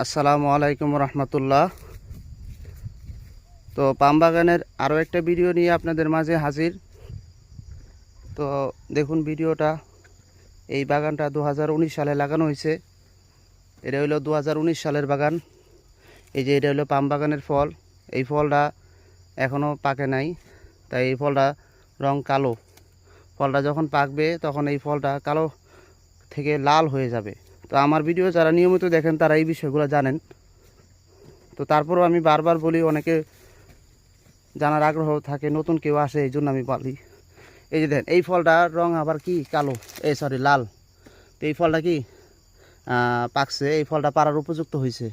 আসসালামু আলাইকুম রহমতুল্লাহ। তো পাম বাগানের আরও একটা ভিডিও নিয়ে আপনাদের মাঝে হাজির। তো দেখুন ভিডিওটা, এই বাগানটা 2019 সালে লাগানো হয়েছে। এটা হলো 2019 সালের বাগান। এই যে এটা হলো পাম বাগানের ফল। এই ফলটা এখনও পাকে নাই, তাই এই ফলটা রং কালো। ফলটা যখন পাকবে তখন এই ফলটা কালো থেকে লাল হয়ে যাবে। তো আমার ভিডিও যারা নিয়মিত দেখেন তারা এই বিষয়গুলো জানেন। তো তারপরেও আমি বারবার বলি, অনেকে জানার আগ্রহ থাকে, নতুন কেউ আসে, এই জন্য আমি বলি। এই যে দেখেন, এই ফলটার রং আবার কি কালো, লাল। তো এই ফলটা কি পাকছে, এই ফলটা পাড়ার উপযুক্ত হয়েছে।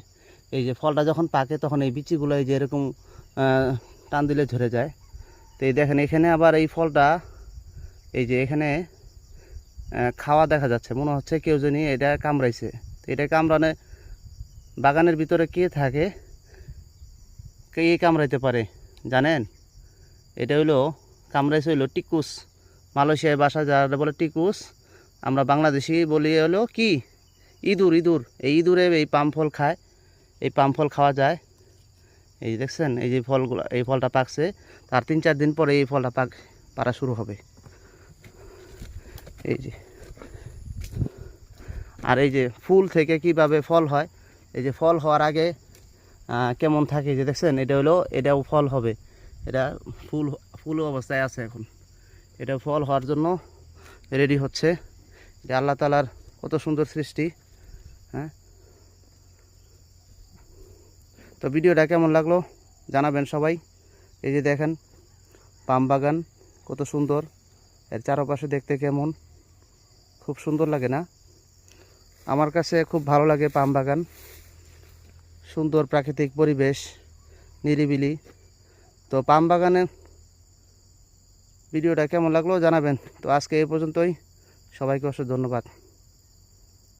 এই যে ফলটা যখন পাকে তখন এই বিচিগুলো এই যে এরকম টান দিলে ঝরে যায়। তো এই দেখেন এখানে আবার এই ফলটা, এই যে এখানে খাওয়া দেখা যাচ্ছে, মনে হচ্ছে কেউ জানি এটা কামড়াইছে। তো এটা কামড়ানে বাগানের ভিতরে কে থাকে, কে কামড়াইতে পারে জানেন? এটা হইলো কামড়াইছে হইলো টিকুস। মালয়েশিয়ায় বাসা যারা বলে টিকুস, আমরা বাংলাদেশি বলি হলো কি ইঁদুর। এই ইঁদুরে এই পাম ফল খায়, এই পাম ফল খাওয়া যায়। এই দেখছেন, এই যে ফলগুলো, এই ফলটা পাকছে, তার 3-4 দিন পরে এই ফলটা পারা শুরু হবে। এই যে, আর এই যে ফুল থেকে কিভাবে ফল হয়, এই যে ফল হওয়ার আগে কেমন থাকে, যে দেখছেন, এটাও ফল হবে। এটা ফুল অবস্থায় আছে এখন, এটা ফল হওয়ার জন্য রেডি হচ্ছে। এটা আল্লাহ তাআলার কত সুন্দর সৃষ্টি। হ্যাঁ, তো ভিডিওটা কেমন লাগলো জানাবেন সবাই। এই যে দেখেন পাম বাগান কত সুন্দর, এর চারপাশে দেখতে কেমন, খুব সুন্দর লাগে না? আমার কাছে খুব ভালো লাগে পাম বাগান। সুন্দর প্রাকৃতিক পরিবেশ, নিরিবিলি। তো পাম বাগানের ভিডিওটা কেমন লাগলো জানাবেন। তো আজকে এই পর্যন্তই, সবাইকে অসংখ্য ধন্যবাদ।